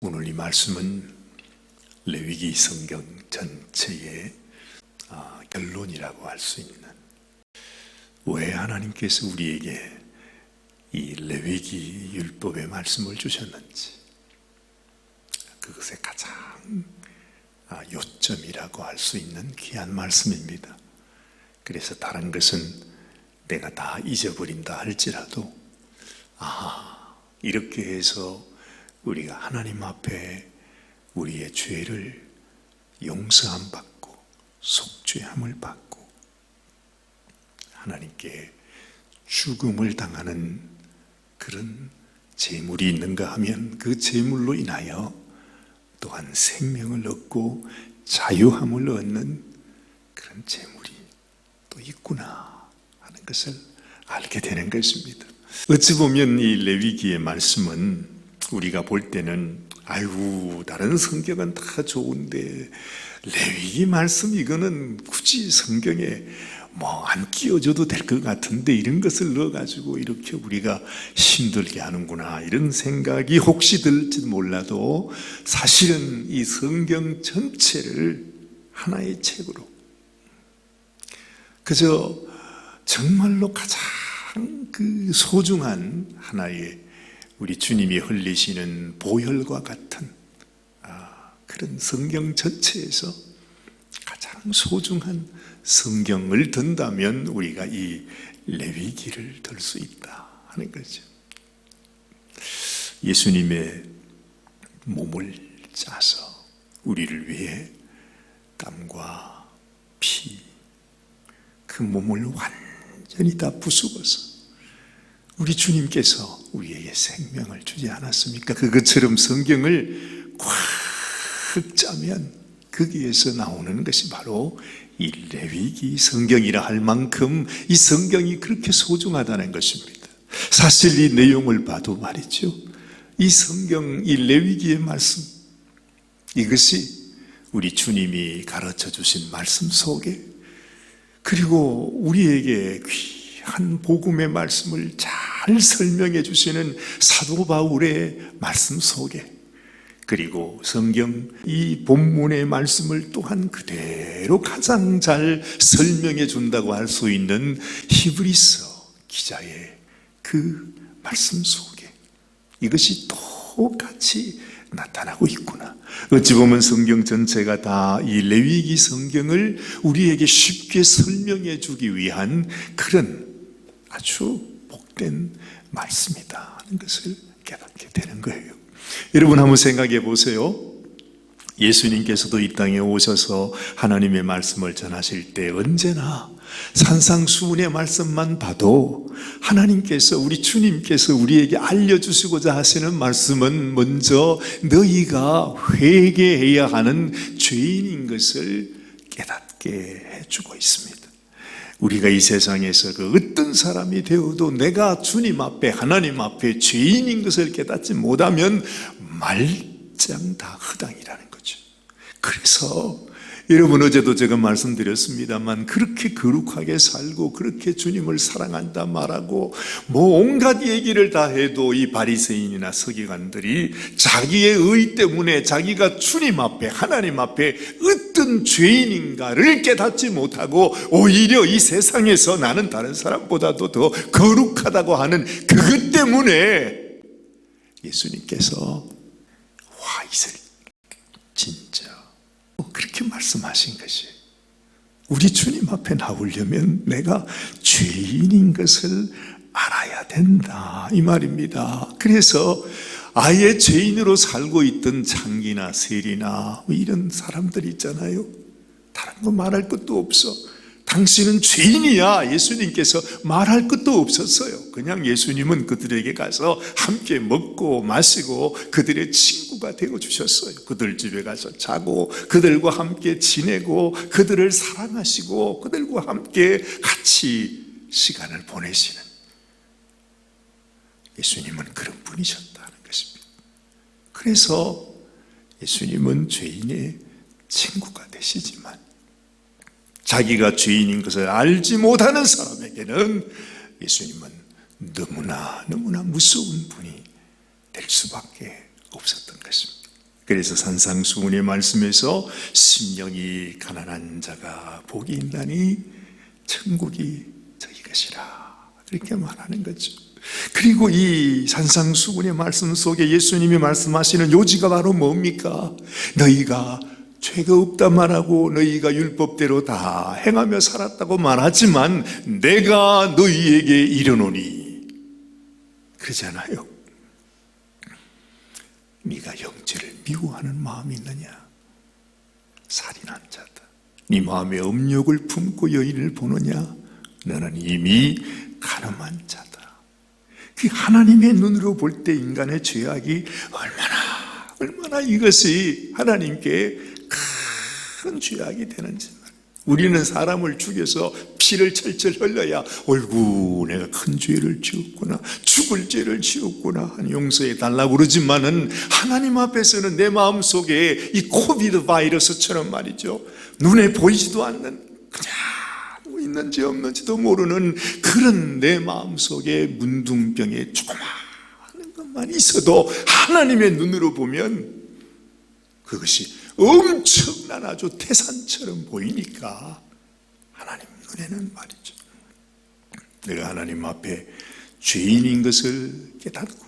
오늘 이 말씀은 레위기 성경 전체의 결론이라고 할 수 있는, 왜 하나님께서 우리에게 이 레위기 율법의 말씀을 주셨는지, 그것의 가장 요점이라고 할 수 있는 귀한 말씀입니다. 그래서 다른 것은 내가 다 잊어버린다 할지라도 이렇게 해서 우리가 하나님 앞에 우리의 죄를 용서함 받고 속죄함을 받고 하나님께 죽음을 당하는 그런 재물이 있는가 하면, 그 재물로 인하여 또한 생명을 얻고 자유함을 얻는 그런 재물이 또 있구나 하는 것을 알게 되는 것입니다. 어찌 보면 이 레위기의 말씀은 우리가 볼 때는 다른 성경은 다 좋은데 레위기 말씀 이거는 굳이 성경에 안 끼워줘도 될 것 같은데 이런 것을 넣어가지고 이렇게 우리가 힘들게 하는구나, 이런 생각이 혹시 들지 몰라도 사실은 이 성경 전체를 하나의 책으로, 그저 정말로 가장 그 소중한 하나의 우리 주님이 흘리시는 보혈과 같은 그런 성경 전체에서 가장 소중한 성경을 든다면 우리가 이 레위기를 들 수 있다 하는 거죠. 예수님의 몸을 짜서 우리를 위해 땀과 피, 그 몸을 완전히 다 부수어서 우리 주님께서 우리에게 생명을 주지 않았습니까? 그것처럼 성경을 꽉 짜면 거기에서 나오는 것이 바로 이 레위기 성경이라 할 만큼 이 성경이 그렇게 소중하다는 것입니다. 사실 이 내용을 봐도 말이죠, 이 성경, 이 레위기의 말씀, 이것이 우리 주님이 가르쳐 주신 말씀 속에, 그리고 우리에게 귀한 복음의 말씀을 잘 설명해 주시는 사도 바울의 말씀 속에, 그리고 성경 이 본문의 말씀을 또한 그대로 가장 잘 설명해 준다고 할 수 있는 히브리서 기자의 그 말씀 속에 이것이 똑같이 나타나고 있구나. 어찌 보면 성경 전체가 다 이 레위기 성경을 우리에게 쉽게 설명해 주기 위한 그런 아주 복된 말씀이다 하는 것을 깨닫게 되는 거예요. 여러분 한번 생각해 보세요. 예수님께서도 이 땅에 오셔서 하나님의 말씀을 전하실 때 언제나 산상수훈의 말씀만 봐도 하나님께서, 우리 주님께서 우리에게 알려주시고자 하시는 말씀은 먼저 너희가 회개해야 하는 죄인인 것을 깨닫게 해주고 있습니다. 우리가 이 세상에서 그 어떤 사람이 되어도 내가 주님 앞에, 하나님 앞에 죄인인 것을 깨닫지 못하면 말짱 다 허당이라는 거죠. 그래서 여러분, 어제도 제가 말씀드렸습니다만, 그렇게 거룩하게 살고 그렇게 주님을 사랑한다 말하고 온갖 얘기를 다 해도 이 바리새인이나 서기관들이 자기의 의 때문에 자기가 주님 앞에, 하나님 앞에 어떤 죄인인가를 깨닫지 못하고 오히려 이 세상에서 나는 다른 사람보다도 더 거룩하다고 하는 그것 때문에 예수님께서 이슬 진짜 그렇게 말씀하신 것이, 우리 주님 앞에 나오려면 내가 죄인인 것을 알아야 된다 이 말입니다. 그래서 아예 죄인으로 살고 있던 창기나 세리나 이런 사람들 있잖아요. 다른 거 말할 것도 없어. 당신은 죄인이야, 예수님께서 말할 것도 없었어요. 그냥 예수님은 그들에게 가서 함께 먹고 마시고 그들의 친구가 되어 주셨어요. 그들 집에 가서 자고 그들과 함께 지내고 그들을 사랑하시고 그들과 함께 같이 시간을 보내시는 예수님은 그런 분이셨다는 것입니다. 그래서 예수님은 죄인의 친구가 되시지만 자기가 죄인인 것을 알지 못하는 사람에게는 예수님은 너무나 무서운 분이 될 수밖에 없었던 것입니다. 그래서 산상수훈의 말씀에서 심령이 가난한 자가 복이 있나니 천국이 저희 것이라 그렇게 말하는 거죠. 그리고 이 산상수훈의 말씀 속에 예수님이 말씀하시는 요지가 바로 뭡니까? 너희가 죄가 없다 말하고 너희가 율법대로 다 행하며 살았다고 말하지만 내가 너희에게 이르노니 그러잖아요. 네가 형제를 미워하는 마음이 있느냐? 살인한 자다. 네 마음에 음욕을 품고 여인을 보느냐? 너는 이미 가늠한 자다. 그 하나님의 눈으로 볼 때 인간의 죄악이 얼마나 이것이 하나님께 큰 죄악이 되는지. 우리는 사람을 죽여서 피를 철철 흘려야 어이구 내가 큰 죄를 지었구나, 죽을 죄를 지었구나 하는 용서해 달라고 그러지만은 하나님 앞에서는 내 마음속에 이 코비드 바이러스처럼 말이죠, 눈에 보이지도 않는 그냥 있는지 없는지도 모르는 그런 내 마음속에 문둥병에 조그마한 것만 있어도 하나님의 눈으로 보면 그것이 엄청난 아주 태산처럼 보이니까 하나님 눈에는 말이죠, 내가 하나님 앞에 죄인인 것을 깨닫고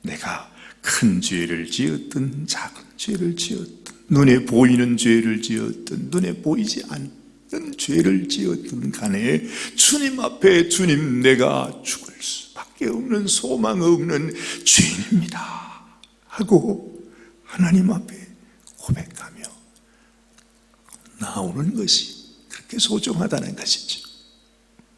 내가 큰 죄를 지었든 작은 죄를 지었든 눈에 보이는 죄를 지었든 눈에 보이지 않는 죄를 지었든 간에 주님 앞에 주님 내가 죽을 수밖에 없는 소망 없는 죄인입니다 하고 하나님 앞에 고백하며 나오는 것이 그렇게 소중하다는 것이죠.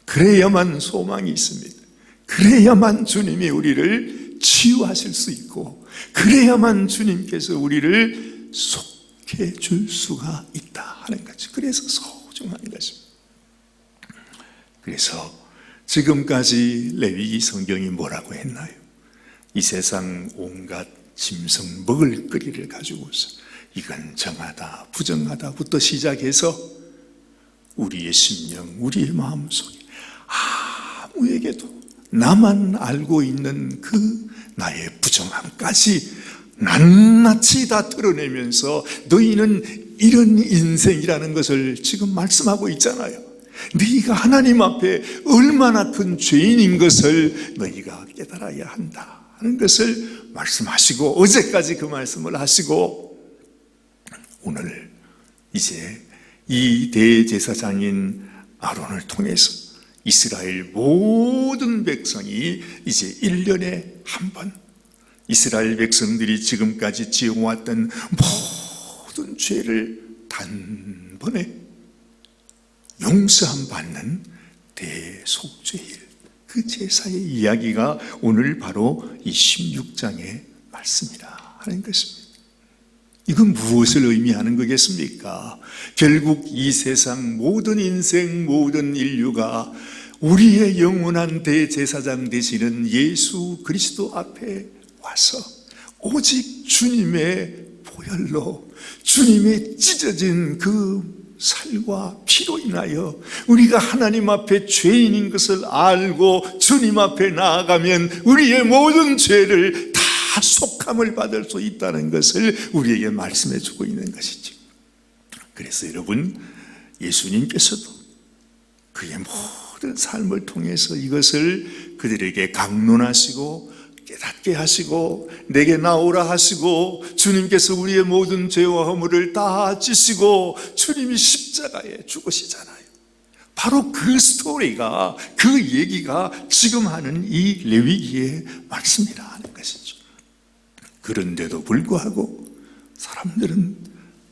그래야만 소망이 있습니다. 그래야만 주님이 우리를 치유하실 수 있고 그래야만 주님께서 우리를 속해 줄 수가 있다 하는 거죠. 그래서 소중한 것입니다. 그래서 지금까지 레위기 성경이 뭐라고 했나요? 이 세상 온갖 짐승 먹을 거리를 가지고서 이건 정하다 부정하다부터 시작해서 우리의 심령, 우리의 마음속에 아무에게도 나만 알고 있는 그 나의 부정함까지 낱낱이 다 드러내면서 너희는 이런 인생이라는 것을 지금 말씀하고 있잖아요. 너희가 하나님 앞에 얼마나 큰 죄인인 것을 너희가 깨달아야 한다 하는 것을 말씀하시고 어제까지 그 말씀을 하시고 오늘 이제 이 대제사장인 아론을 통해서 이스라엘 모든 백성이 이제 1년에 한 번 이스라엘 백성들이 지금까지 지어왔던 모든 죄를 단번에 용서함 받는 대속죄일 그 제사의 이야기가 오늘 바로 이 16장의 말씀이라 하는 것입니다. 이건 무엇을 의미하는 거겠습니까? 결국 이 세상 모든 인생 모든 인류가 우리의 영원한 대제사장 되시는 예수 그리스도 앞에 와서 오직 주님의 보혈로 주님의 찢어진 그 살과 피로 인하여 우리가 하나님 앞에 죄인인 것을 알고 주님 앞에 나아가면 우리의 모든 죄를 다 속함을 받을 수 있다는 것을 우리에게 말씀해 주고 있는 것이죠. 그래서 여러분, 예수님께서도 그의 모든 삶을 통해서 이것을 그들에게 강론하시고 깨닫게 하시고 내게 나오라 하시고 주님께서 우리의 모든 죄와 허물을 다 지시고 주님이 십자가에 죽으시잖아요. 바로 그 스토리가, 그 얘기가 지금 하는 이 레위기의 말씀이라 하는 것이죠. 그런데도 불구하고 사람들은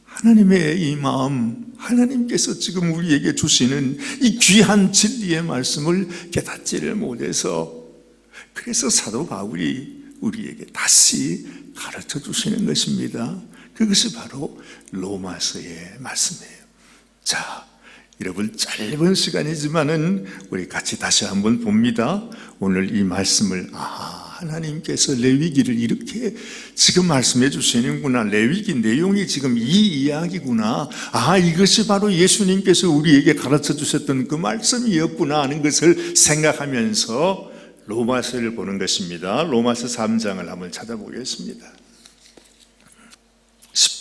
하나님의 이 마음, 하나님께서 지금 우리에게 주시는 이 귀한 진리의 말씀을 깨닫지를 못해서, 그래서 사도 바울이 우리에게 다시 가르쳐 주시는 것입니다. 그것이 바로 로마서의 말씀이에요. 자, 여러분, 짧은 시간이지만은 우리 같이 다시 한번 봅니다. 오늘 이 말씀을 하나님께서 레위기를 이렇게 지금 말씀해 주시는구나, 레위기 내용이 지금 이 이야기구나, 이것이 바로 예수님께서 우리에게 가르쳐 주셨던 그 말씀이었구나 하는 것을 생각하면서 로마서를 보는 것입니다. 로마서 3장을 한번 찾아보겠습니다.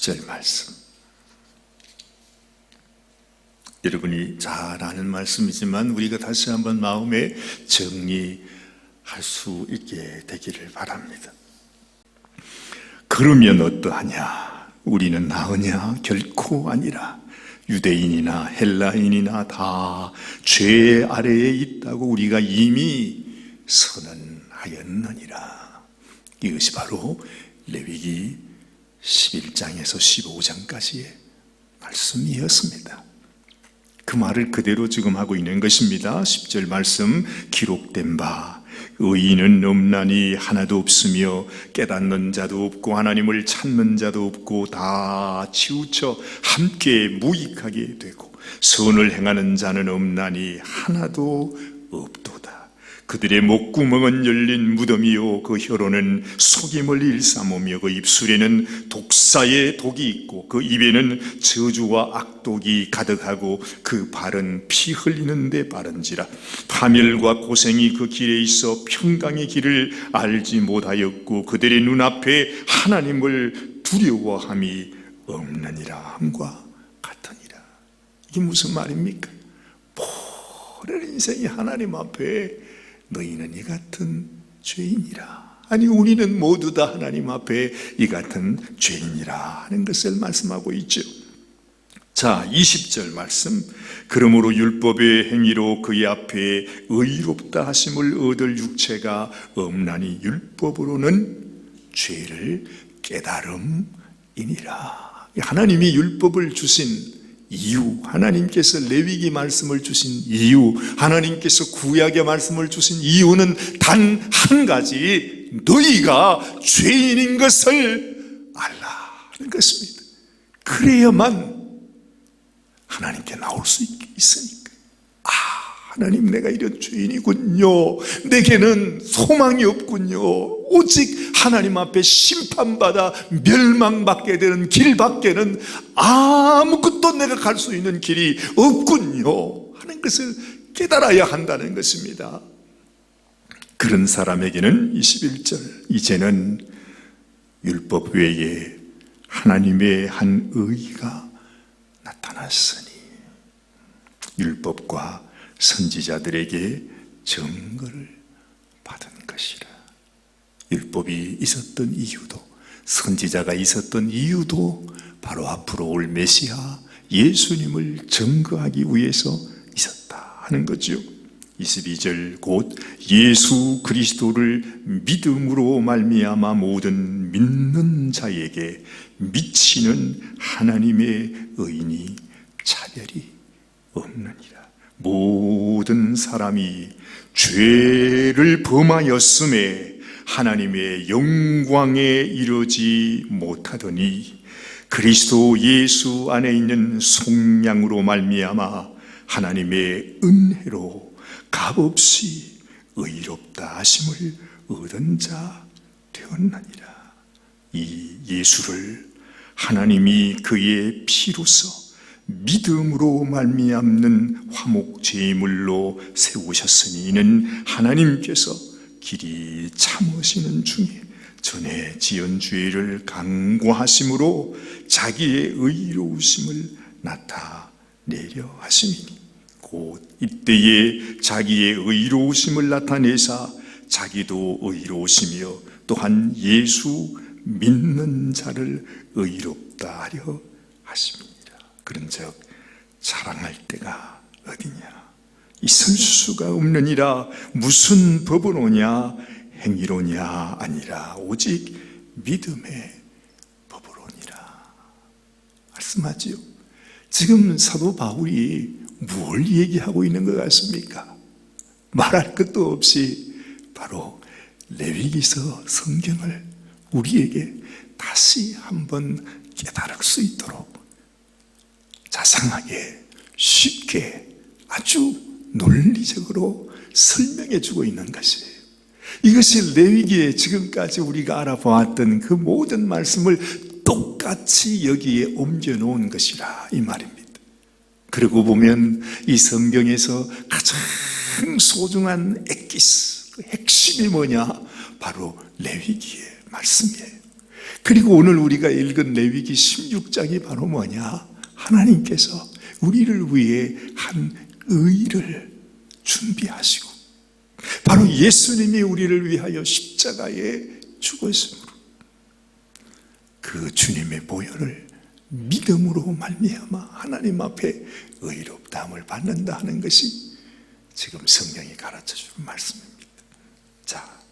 10절 말씀. 여러분이 잘 아는 말씀이지만 우리가 다시 한번 마음에 정리할 수 있게 되기를 바랍니다. 그러면 어떠하냐? 우리는 나으냐? 결코 아니라. 유대인이나 헬라인이나 다 죄 아래에 있다고 우리가 이미 선언하였느니라. 이것이 바로 레위기 11장에서 15장까지의 말씀이었습니다. 그 말을 그대로 지금 하고 있는 것입니다. 10절 말씀, 기록된 바 의인은 없나니 하나도 없으며 깨닫는 자도 없고 하나님을 찾는 자도 없고 다 치우쳐 함께 무익하게 되고 선을 행하는 자는 없나니 하나도 없도다. 그들의 목구멍은 열린 무덤이요 그 혀로는 속임을 일삼으며 그 입술에는 독사의 독이 있고 그 입에는 저주와 악독이 가득하고 그 발은 피 흘리는 데 바른지라. 파멸과 고생이 그 길에 있어 평강의 길을 알지 못하였고 그들의 눈앞에 하나님을 두려워함이 없느니라 함과 같으니라. 이게 무슨 말입니까? 모든 인생이 하나님 앞에 너희는 이 같은 죄인이라. 아니 우리는 모두 다 하나님 앞에 이 같은 죄인이라 하는 것을 말씀하고 있죠. 자, 20절 말씀. 그러므로 율법의 행위로 그의 앞에 의롭다 하심을 얻을 육체가 없나니 율법으로는 죄를 깨달음이니라. 하나님이 율법을 주신 이유, 하나님께서 레위기 말씀을 주신 이유, 하나님께서 구약의 말씀을 주신 이유는 단 한 가지, 너희가 죄인인 것을 알라는 것입니다. 그래야만 하나님께 나올 수 있으니까. 하나님, 내가 이런 죄인이군요. 내게는 소망이 없군요. 오직 하나님 앞에 심판받아 멸망받게 되는 길밖에는 아무것도 내가 갈 수 있는 길이 없군요 하는 것을 깨달아야 한다는 것입니다. 그런 사람에게는 21절, 이제는 율법 외에 하나님의 한 의가 나타났으니 율법과 선지자들에게 증거를 받은 것이라. 율법이 있었던 이유도, 선지자가 있었던 이유도 바로 앞으로 올 메시아 예수님을 증거하기 위해서 있었다 하는 거죠. 22절, 곧 예수 그리스도를 믿음으로 말미암아 모든 믿는 자에게 미치는 하나님의 의인이 차별이 없느니라. 모든 사람이 죄를 범하였음에 하나님의 영광에 이르지 못하더니 그리스도 예수 안에 있는 속량으로 말미암아 하나님의 은혜로 값없이 의롭다 하심을 얻은 자 되었느니라. 이 예수를 하나님이 그의 피로서 믿음으로 말미암는 화목 제물로 세우셨으니 이는 하나님께서 길이 참으시는 중에 전에 지은 죄를 강구하심으로 자기의 의로우심을 나타내려 하심이니 곧 이때에 자기의 의로우심을 나타내사 자기도 의로우시며 또한 예수 믿는 자를 의롭다 하려 하심이니라. 그런즉 자랑할 때가 어디냐? 있을 수가 없느니라. 무슨 법으로냐? 행위로냐? 아니라 오직 믿음의 법으로니라 말씀하지요. 지금 사도 바울이 뭘 얘기하고 있는 것 같습니까? 말할 것도 없이 바로 레위기서 성경을 우리에게 다시 한번 깨달을 수 있도록 자상하게 쉽게 아주 논리적으로 설명해 주고 있는 것이에요. 이것이 레위기에 지금까지 우리가 알아보았던 그 모든 말씀을 똑같이 여기에 옮겨 놓은 것이라 이 말입니다. 그러고 보면 이 성경에서 가장 소중한 엑기스, 그 핵심이 뭐냐? 바로 레위기의 말씀이에요. 그리고 오늘 우리가 읽은 레위기 16장이 바로 뭐냐? 하나님께서 우리를 위해 한 의를 준비하시고 바로 예수님이 우리를 위하여 십자가에 죽으심으로 그 주님의 보혈을 믿음으로 말미암아 하나님 앞에 의롭다함을 받는다 하는 것이 지금 성경이 가르쳐주는 말씀입니다. 자,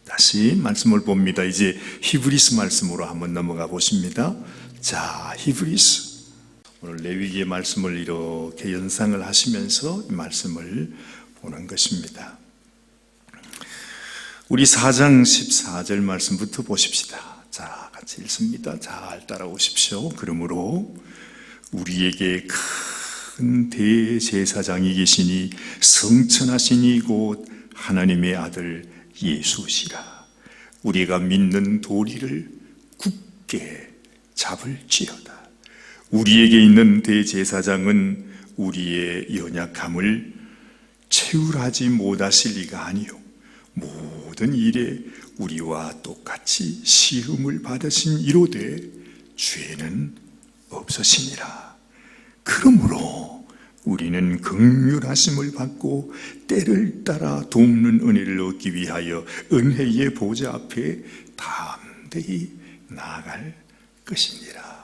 다시 말씀을 봅니다. 이제 히브리서 말씀으로 한번 넘어가 보십니다. 자, 히브리서. 오늘 레위기의 말씀을 이렇게 연상을 하시면서 이 말씀을 보는 것입니다. 우리 4장 14절 말씀부터 보십시다. 자, 같이 읽습니다. 잘 따라오십시오. 그러므로 우리에게 큰 대제사장이 계시니 성천하시니 곧 하나님의 아들 예수시라. 우리가 믿는 도리를 굳게 잡을지어다. 우리에게 있는 대제사장은 우리의 연약함을 채울하지 못하실 리가 아니요 모든 일에 우리와 똑같이 시험을 받으신 이로되 죄는 없으시니라. 그러므로 우리는 긍휼하심을 받고 때를 따라 돕는 은혜를 얻기 위하여 은혜의 보좌 앞에 담대히 나아갈 것이니라.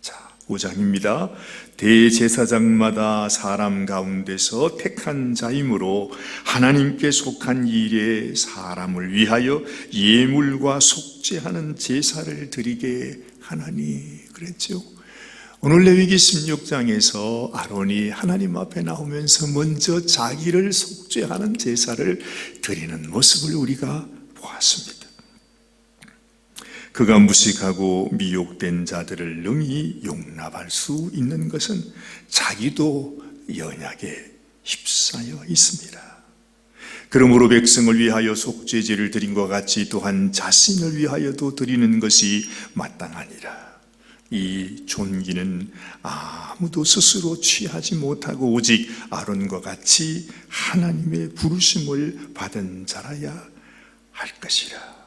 자, 5장입니다. 대제사장마다 사람 가운데서 택한 자이므로 하나님께 속한 일에 사람을 위하여 예물과 속죄하는 제사를 드리게 하나니 그랬죠. 오늘 레위기 16장에서 아론이 하나님 앞에 나오면서 먼저 자기를 속죄하는 제사를 드리는 모습을 우리가 보았습니다. 그가 무식하고 미혹된 자들을 능히 용납할 수 있는 것은 자기도 연약에 휩싸여 있습니다. 그러므로 백성을 위하여 속죄제를 드린 것 같이 또한 자신을 위하여도 드리는 것이 마땅하니라. 이 존귀는 아무도 스스로 취하지 못하고 오직 아론과 같이 하나님의 부르심을 받은 자라야 할 것이라.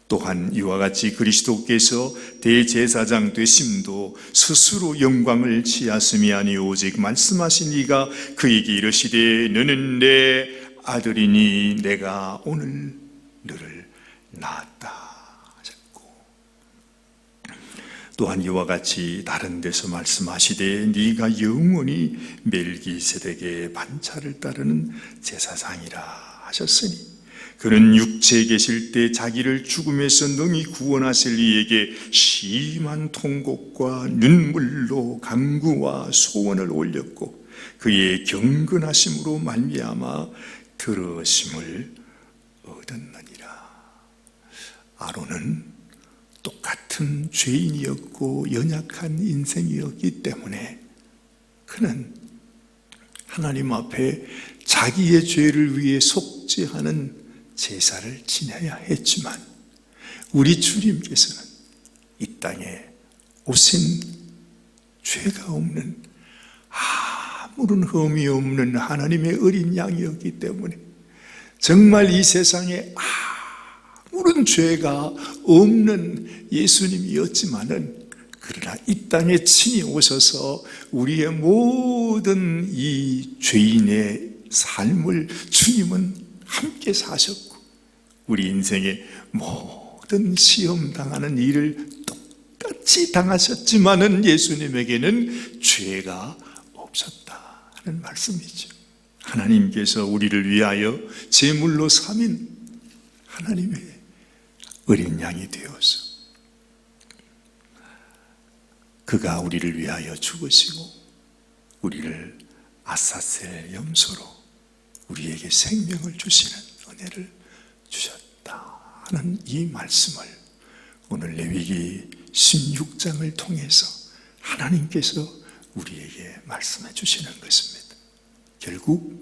또한 이와 같이 그리스도께서 대제사장 되심도 스스로 영광을 취하심이 아니오 오직 말씀하신 이가 그에게 이르시되 너는 내 아들이니 내가 오늘 너를 낳았다 하셨고, 또한 이와 같이 다른 데서 말씀하시되 네가 영원히 멜기세덱의 반차를 따르는 제사장이라 하셨으니 그는 육체에 계실 때 자기를 죽음에서 능히 구원하실 이에게 심한 통곡과 눈물로 간구와 소원을 올렸고 그의 경건하심으로 말미암아 들으심을 얻었느니라. 아론은 똑같은 죄인이었고 연약한 인생이었기 때문에 그는 하나님 앞에 자기의 죄를 위해 속죄하는 제사를 지내야 했지만 우리 주님께서는 이 땅에 오신 죄가 없는 아무런 흠이 없는 하나님의 어린 양이었기 때문에 정말 이 세상에 아무런 죄가 없는 예수님이었지만은 그러나 이 땅에 친히 오셔서 우리의 모든 이 죄인의 삶을 주님은 함께 사셨고 우리 인생의 모든 시험 당하는 일을 똑같이 당하셨지만은 예수님에게는 죄가 없었다는 말씀이죠. 하나님께서 우리를 위하여 제물로 삼인 하나님의 어린 양이 되어서 그가 우리를 위하여 죽으시고 우리를 아사셀 염소로 우리에게 생명을 주시는 은혜를 주셨다 하는 이 말씀을 오늘 레위기 16장을 통해서 하나님께서 우리에게 말씀해 주시는 것입니다. 결국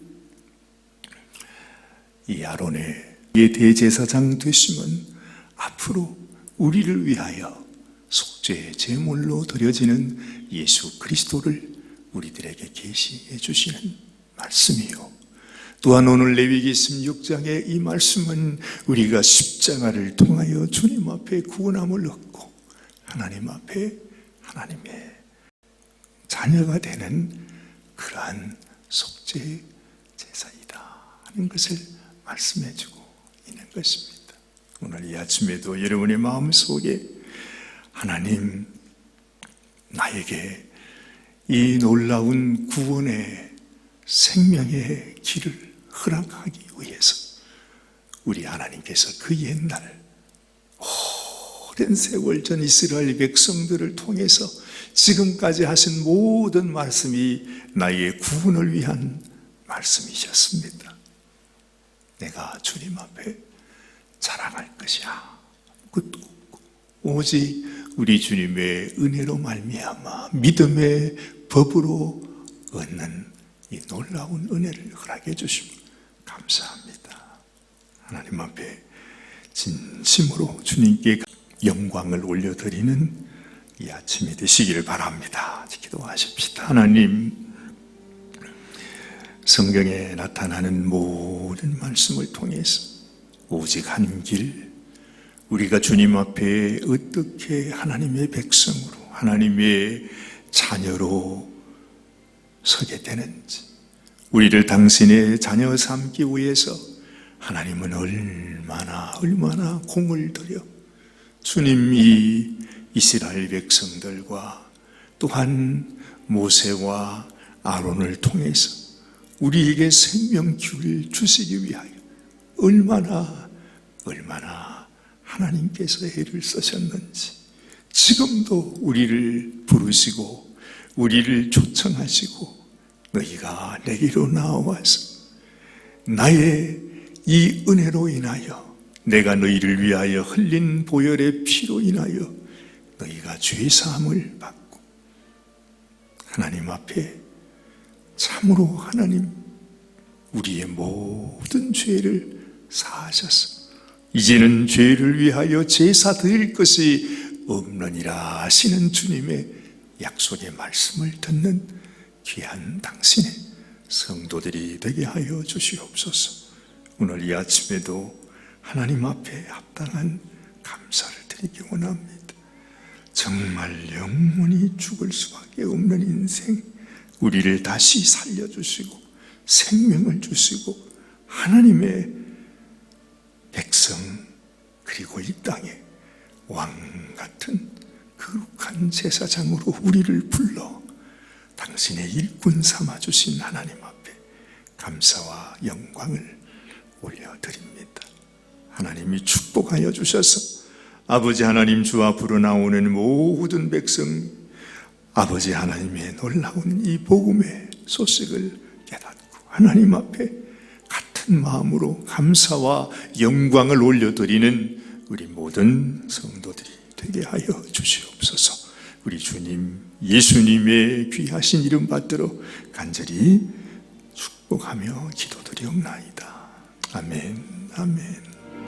이 아론의 대제사장 되심은 앞으로 우리를 위하여 속죄의 제물로 드려지는 예수 그리스도를 우리들에게 계시해 주시는 말씀이요 또한 오늘 레위기 16장의 이 말씀은 우리가 십자가를 통하여 주님 앞에 구원함을 얻고 하나님 앞에 하나님의 자녀가 되는 그러한 속죄 제사이다 하는 것을 말씀해 주고 있는 것입니다. 오늘 이 아침에도 여러분의 마음속에 하나님, 나에게 이 놀라운 구원의 생명의 길을 허락하기 위해서 우리 하나님께서 그 옛날 오랜 세월 전 이스라엘 백성들을 통해서 지금까지 하신 모든 말씀이 나의 구원을 위한 말씀이셨습니다. 내가 주님 앞에 자랑할 것이야 아무것도 없고 오직 우리 주님의 은혜로 말미암아 믿음의 법으로 얻는 이 놀라운 은혜를 허락해 주시고 감사합니다. 하나님 앞에 진심으로 주님께 영광을 올려드리는 이 아침이 되시기를 바랍니다. 기도하십시다. 하나님, 성경에 나타나는 모든 말씀을 통해서 오직 한 길, 우리가 주님 앞에 어떻게 하나님의 백성으로, 하나님의 자녀로 서게 되는지, 우리를 당신의 자녀 삼기 위해서 하나님은 얼마나 공을 들여 주님이 이스라엘 백성들과 또한 모세와 아론을 통해서 우리에게 생명기를 주시기 위하여 얼마나 하나님께서 애를 쓰셨는지, 지금도 우리를 부르시고 우리를 초청하시고 너희가 내게로 나와서 나의 이 은혜로 인하여, 내가 너희를 위하여 흘린 보혈의 피로 인하여 너희가 죄사함을 받고 하나님 앞에 참으로 하나님 우리의 모든 죄를 사하셔서 이제는 죄를 위하여 제사 드릴 것이 없느니라 하시는 주님의 약속의 말씀을 듣는 귀한 당신의 성도들이 되게 하여 주시옵소서. 오늘 이 아침에도 하나님 앞에 합당한 감사를 드리기 원합니다. 정말 영원히 죽을 수밖에 없는 인생, 우리를 다시 살려주시고 생명을 주시고 하나님의 백성, 그리고 이 땅에 왕같은 거룩한 제사장으로 우리를 불러 당신의 일꾼 삼아주신 하나님 앞에 감사와 영광을 올려드립니다. 하나님이 축복하여 주셔서 아버지 하나님 주 앞으로 나오는 모든 백성, 아버지 하나님의 놀라운 이 복음의 소식을 깨닫고 하나님 앞에 같은 마음으로 감사와 영광을 올려드리는 우리 모든 성도들이 되게 하여 주시옵소서. 우리 주님 예수님의 귀하신 이름 받들어 간절히 축복하며 기도드리옵나이다. 아멘, 아멘.